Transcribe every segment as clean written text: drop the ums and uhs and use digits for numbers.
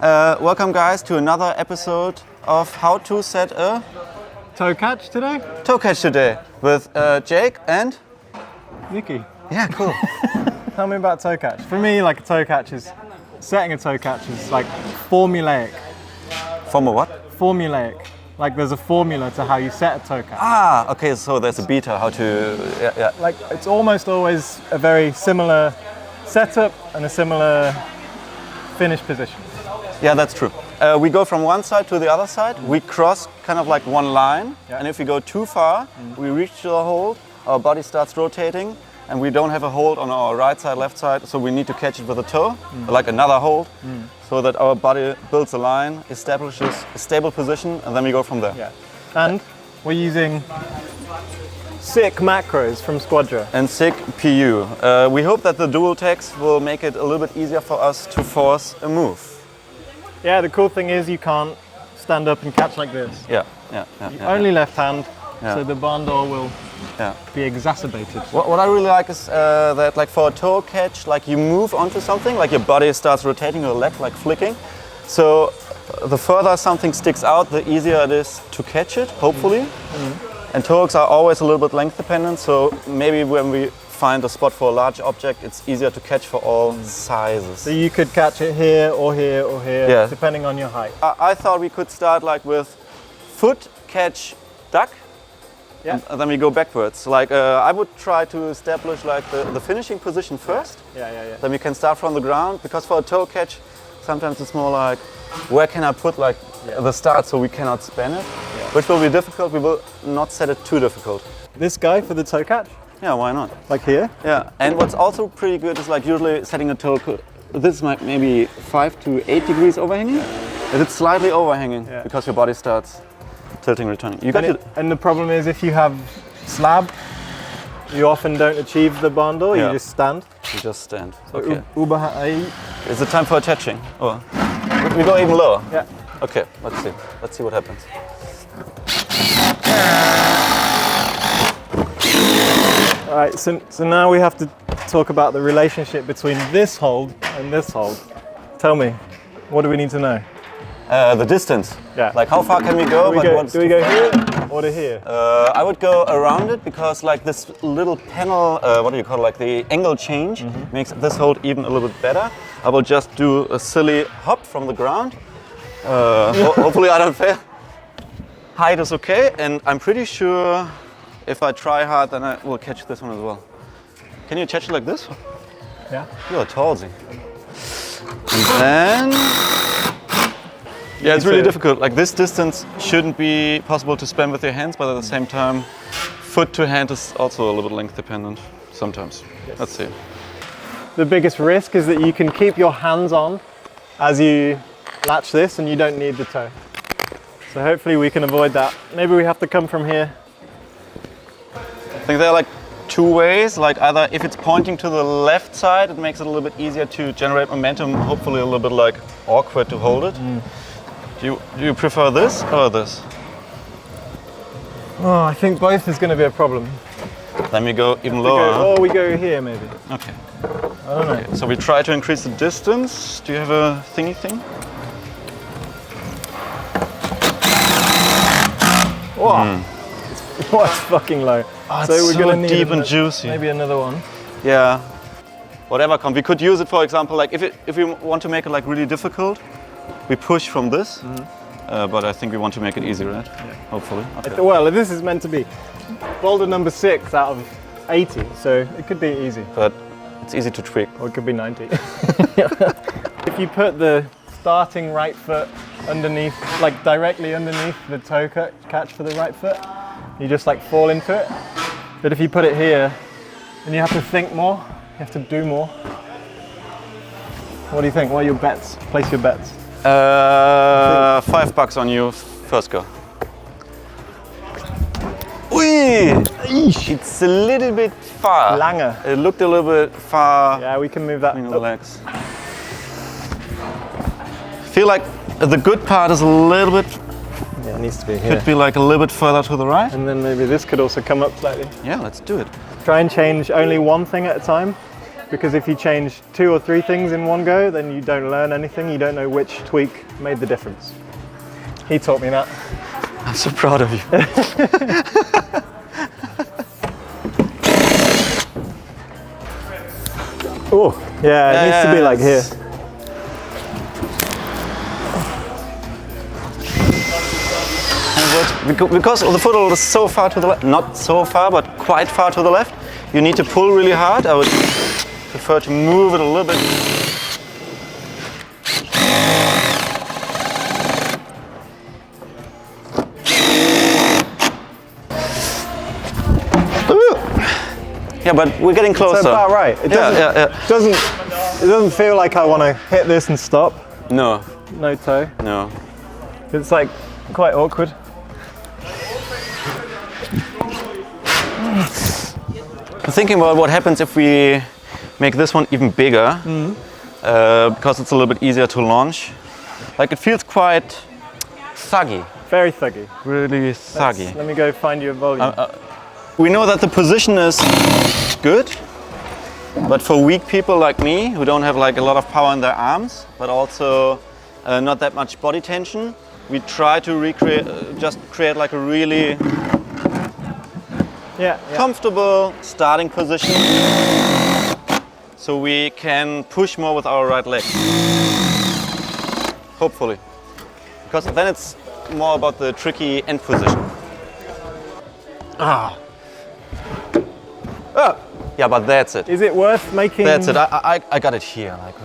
Welcome guys to another episode of how to set a toe catch today? Toe catch today with Jake and Niki. Yeah, cool. Tell me about toe catch. For me, like setting a toe catch is like formulaic. From a what? Formulaic. Like there's a formula to how you set a toe catch. Ah, okay, so there's a beta, how to, yeah. Like it's almost always a very similar setup and a similar finish position. Yeah, that's true. We go from one side to the other side, we cross kind of like one line, and if we go too far, we reach to the hold, our body starts rotating, and we don't have a hold on our right side, left side, so we need to catch it with a toe, like another hold, so that our body builds a line, establishes a stable position, and then we go from there. Yeah. And we're using sick macros from Squadra. And sick PU. We hope that the dual text will make it a little bit easier for us to force a move. Yeah, the cool thing is you can't stand up and catch like this. Yeah. Only left hand, so the bandol will be exacerbated. What I really like is that, like for a toe catch, like you move onto something, like your body starts rotating, your leg like flicking. So the further something sticks out, the easier it is to catch it, hopefully. And toe hooks are always a little bit length dependent, so maybe when we find a spot for a large object, it's easier to catch for all sizes. So you could catch it here or here or here, depending on your height. I thought we could start like with foot, catch, duck, and then we go backwards. Like I would try to establish like the finishing position first. Yeah. Then we can start from the ground, because for a toe catch, sometimes it's more like, where can I put like the start so we cannot span it? Which will be difficult. We will not set it too difficult. This guy for the toe catch? Yeah, why not? Like here? Yeah, and what's also pretty good is like usually setting a toe, this might maybe 5 to 8 degrees overhanging. If it's slightly overhanging, because your body starts tilting, returning. And the problem is if you have slab, you often don't achieve the bandol, you just stand. You just stand. So okay. Is it time for attaching? Or we go even lower? Yeah. Okay, let's see. Let's see what happens. All right, so now we have to talk about the relationship between this hold and this hold. Tell me, what do we need to know? The distance. Yeah. Like how far can we go? Do we go here or to here? I would go around it, because like this little panel, what do you call it, like the angle change makes this hold even a little bit better. I will just do a silly hop from the ground. Hopefully I don't fail. Height is okay, and I'm pretty sure if I try hard, then I will catch this one as well. Can you catch it like this? Yeah. You're a tallsy. And then, yeah, it's really difficult. Like this distance shouldn't be possible to span with your hands, but at the same time, foot to hand is also a little bit length dependent sometimes. Yes. Let's see. The biggest risk is that you can keep your hands on as you latch this, and you don't need the toe. So hopefully we can avoid that. Maybe we have to come from here. I think there are like two ways. Like either if it's pointing to the left side, it makes it a little bit easier to generate momentum, hopefully a little bit like awkward to hold it. Do you prefer this or this? Oh, I think both is going to be a problem. Then we go even lower. Or we go here maybe. Okay. I don't know. Okay, so we try to increase the distance. Do you have a thingy thing? Wow. Oh, it's fucking low. Oh, so we're gonna need deep and juicy. Maybe another one. Yeah. Whatever comes. We could use it, for example, like if we want to make it like really difficult, we push from this. But I think we want to make it easy, right? Yeah. Hopefully. Okay. Well, this is meant to be boulder number 6 out of 80, so it could be easy. But it's easy to tweak. Or it could be 90. If you put the starting right foot underneath, like directly underneath the toe catch for the right foot, you just like fall into it. But if you put it here, then you have to think more, you have to do more. What do you think? What are your bets? Place your bets. $5 on you, first go. Ui! It's a little bit far. Lange. It looked a little bit far. Yeah, we can move that. Between the legs. I feel like the good part is a little bit. Yeah, it needs to be here. Could be like a little bit further to the right. And then maybe this could also come up slightly. Yeah, let's do it. Try and change only one thing at a time, because if you change 2 or 3 things in one go, then you don't learn anything. You don't know which tweak made the difference. He taught me that. I'm so proud of you. Oh, yeah, it needs to be like here. Because the foothold is so far to the left, not so far, but quite far to the left, you need to pull really hard. I would prefer to move it a little bit. Yeah, but we're getting closer. It's about right. It doesn't, it doesn't feel like I want to hit this and stop. No. No toe. No. It's like quite awkward. I'm thinking about what happens if we make this one even bigger, because it's a little bit easier to launch. Like it feels quite thuggy. Very thuggy. Really thuggy. Let me go find you a volume. We know that the position is good, but for weak people like me, who don't have like a lot of power in their arms, but also not that much body tension, we try to recreate, just create like a really comfortable starting position, so we can push more with our right leg. Hopefully, because then it's more about the tricky end position. Yeah, but that's it. Is it worth making? That's it. I got it here, like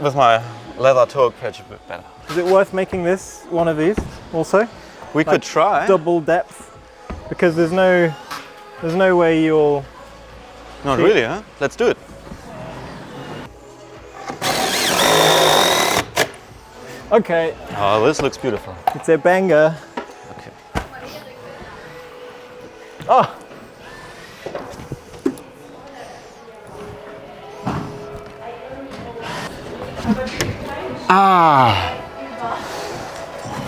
with my leather toe catch a bit better. Is it worth making this one of these also? We could try. Double depth, because there's no way you'll. Not really, huh? Let's do it. Okay. Oh, this looks beautiful. It's a banger. Okay. Oh.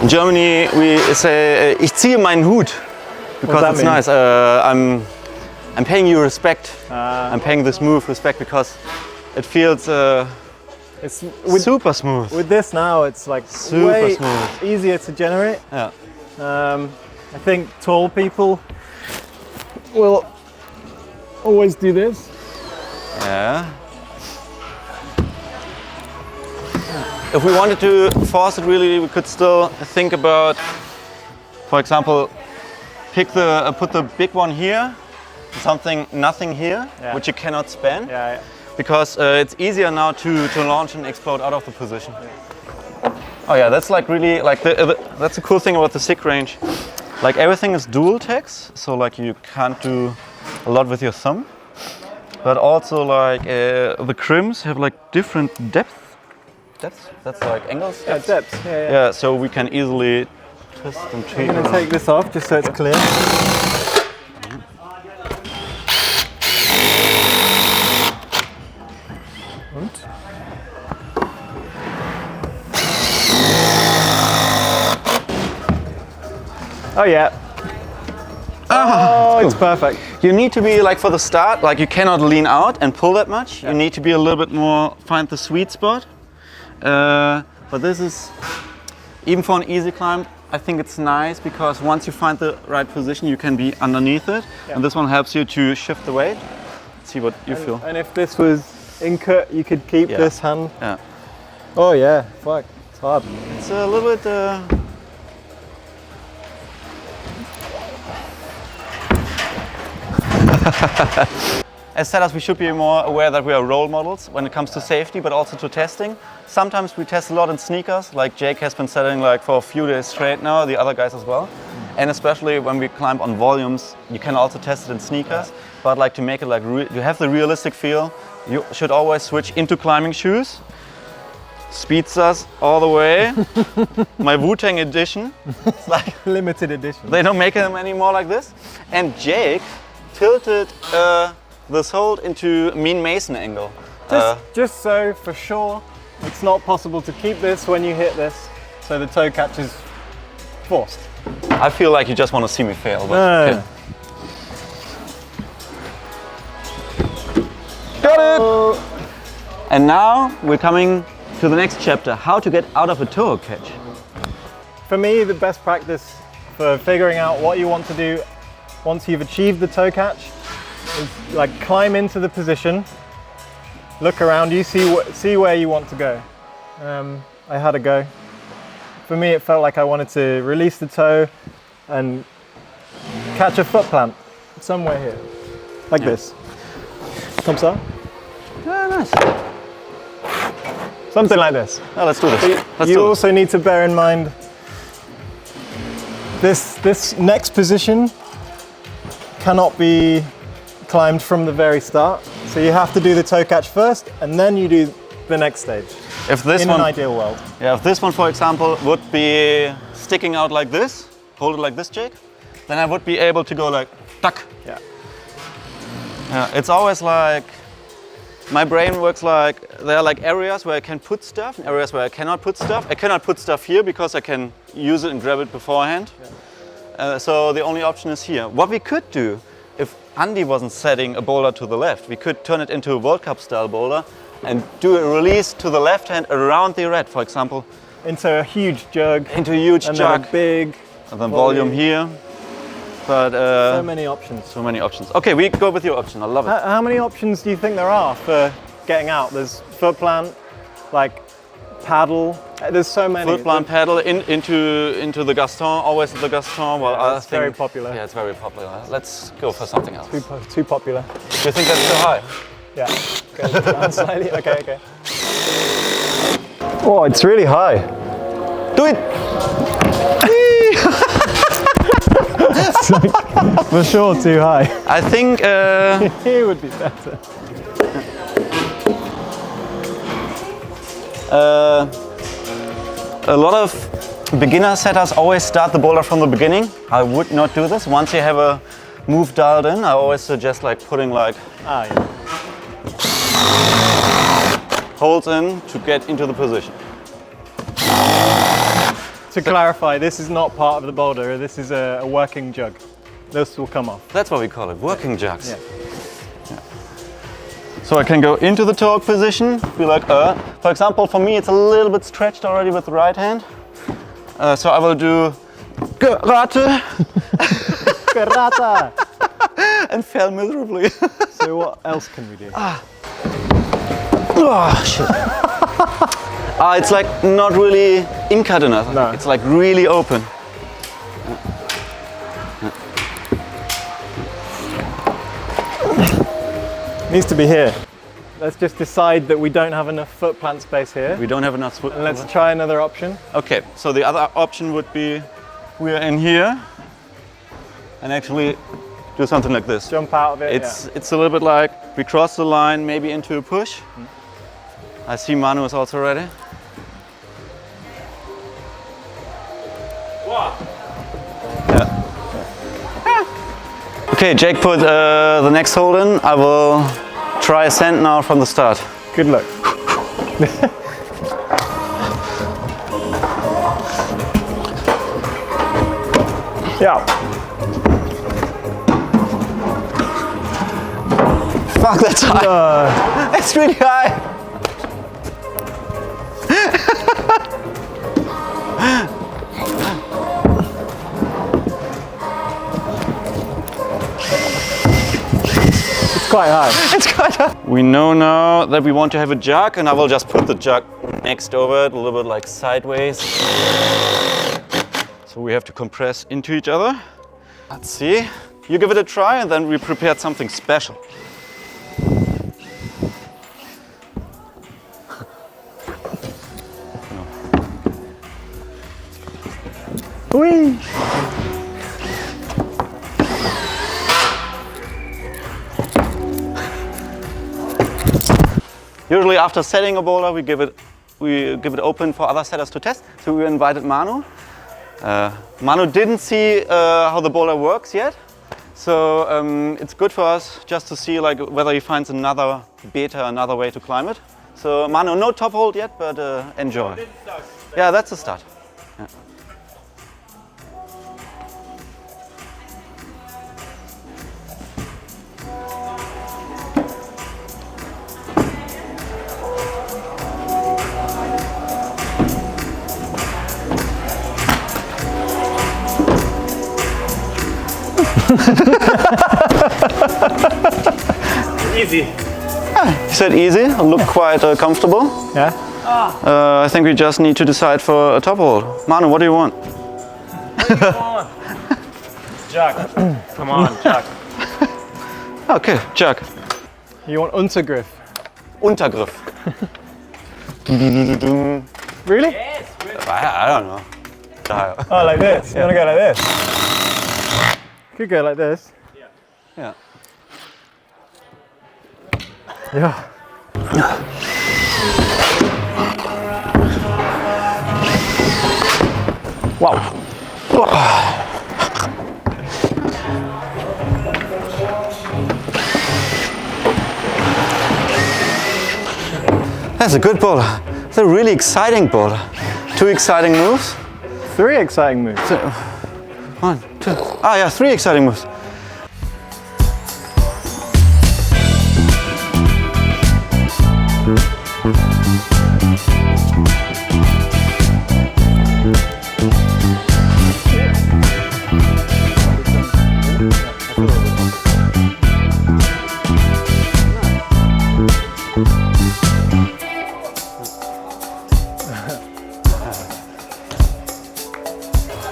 In Germany we say ich ziehe meinen Hut, because it's nice. I'm paying you respect. I'm paying this move respect because it feels it's super smooth. With this now, it's like super way smooth. Easier to generate. Yeah. I think tall people will always do this. Yeah. If we wanted to force it really, we could still think about, for example, put the big one here, nothing here, which you cannot span, because it's easier now to launch and explode out of the position. Oh yeah, that's like really like that's the cool thing about the SIG range. Like everything is dual text, so like you can't do a lot with your thumb, but also like the crims have like different depths. That's like angles? Yeah, depths. Yeah, so we can easily twist and change. I'm going to take this off just so it's clear. Oh yeah. Oh, it's perfect. You need to be like for the start, like you cannot lean out and pull that much. You need to be a little bit more, find the sweet spot. But this is, even for an easy climb, I think it's nice because once you find the right position, you can be underneath it. And this one helps you to shift the weight. Let's see what you feel. And if this was in cut, you could keep this hand. Yeah. Oh yeah, fuck, it's hard. It's a little bit... As setters, we should be more aware that we are role models when it comes to safety, but also to testing. Sometimes we test a lot in sneakers, like Jake has been setting like for a few days straight now, the other guys as well. And especially when we climb on volumes, you can also test it in sneakers. But like to make it like, you have the realistic feel, you should always switch into climbing shoes. Speeds us all the way. My Wu-Tang edition. It's like limited edition. They don't make them anymore like this. And Jake tilted this hold into mean Mason angle. Just so for sure, it's not possible to keep this when you hit this, so the toe catch is forced. I feel like you just want to see me fail. But no. Got it! And now we're coming to the next chapter, how to get out of a toe catch. For me, the best practice for figuring out what you want to do once you've achieved the toe catch is like climb into the position, look around you, see where you want to go. I had a go. For me, it felt like I wanted to release the toe and catch a foot plant somewhere here, like this. Comme ça? Yeah, nice. Something like this. Oh, let's do this. You also need to bear in mind this next position cannot be climbed from the very start. So you have to do the toe catch first, and then you do the next stage. If this in one, an ideal world. Yeah, if this one, for example, would be sticking out like this, hold it like this, Jake, then I would be able to go like, tuck. Yeah. Yeah, it's always like, my brain works like, there are like areas where I can put stuff, and areas where I cannot put stuff. I cannot put stuff here because I can use it and grab it beforehand. Yeah. So the only option is here. What we could do, if Andy wasn't setting a boulder to the left, we could turn it into a World Cup style boulder and do a release to the left hand around the red, for example. Into a huge jug. Into a huge and jug. Then a big and then volume here. But so many options. So many options. Okay, we go with your option. I love it. How many options do you think there are for getting out? There's foot plant, like paddle. There's so many. Foot plant, paddle, into the Gaston. Always the Gaston. Well, yeah, it's very popular. Yeah, it's very popular. Let's go for something else. Too popular. Do you think that's too high? Yeah. Go down slightly. Okay. Oh, it's really high. Do it. It's like, for sure too high. I think here would be better. A lot of beginner setters always start the boulder from the beginning. I would not do this. Once you have a move dialed in, I always suggest like putting like holds in to get into the position. To clarify, this is not part of the boulder, this is a working jug. This will come off. That's what we call it, working jugs. Yeah. Yeah. So I can go into the torque position, be like, for example, for me it's a little bit stretched already with the right hand. So I will do karate. Karate! And fell miserably. So what else can we do? Oh, shit. It's like not really in-cut enough. No. It's like really open. Needs to be here. Let's just decide that we don't have enough foot plant space here. We don't have enough foot. And let's try another option. Okay, so the other option would be we're in here and actually do something like this. Jump out of it. It's a little bit like we cross the line, maybe into a push. I see Manu is also ready. Wow. Yeah. Okay, Jake put the next hold in. I will try ascent now from the start. Good luck. Yeah. Fuck, that's high. It's really high. It's quite high. It's quite high. We know now that we want to have a jug, and I will just put the jug next over it, a little bit like sideways. So we have to compress into each other. Let's see. You give it a try, and then we prepared something special. Whee! Usually after setting a boulder, we give it open for other setters to test. So we invited Manu. Manu didn't see how the boulder works yet. So it's good for us just to see like whether he finds another beta, another way to climb it. So Manu, no top hold yet, but enjoy. Yeah, that's the start. Yeah. Easy. You said easy, look quite comfortable. Yeah? I think we just need to decide for a top hold. Manu, what do you want? Jack. Come on, Jack. Okay, Jack. You want Untergriff? Untergriff. Really? I don't know. Oh, like this? You want to go like this? Could go like this. Yeah. Yeah. Wow. That's a good bowler. It's a really exciting bowler. 2 exciting moves. 3 exciting moves. 1, 2. Ah, yeah, 3 exciting moves.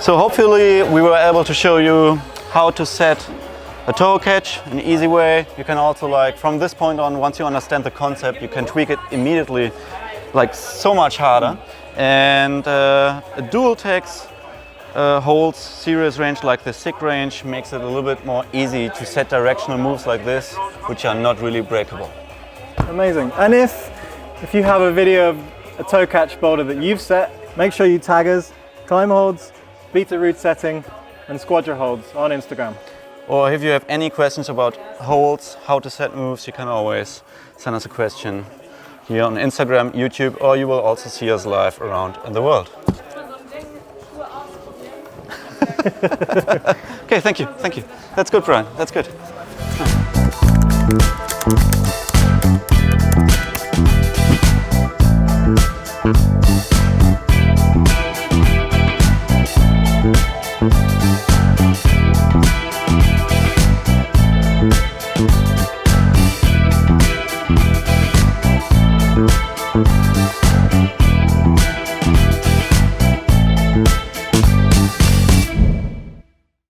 So hopefully we were able to show you how to set a toe catch in an easy way. You can also, like, from this point on, once you understand the concept, you can tweak it immediately, like so much harder. And a dual text holds serious range like the SIG range makes it a little bit more easy to set directional moves like this, which are not really breakable. Amazing. And if you have a video of a toe catch boulder that you've set, make sure you tag us, Climb Holds, Beta Routesetting and Squadraholds on Instagram. Or if you have any questions about holds, how to set moves, you can always send us a question here on Instagram, YouTube, or you will also see us live around in the world. Okay, thank you, thank you. That's good, Brian, that's good.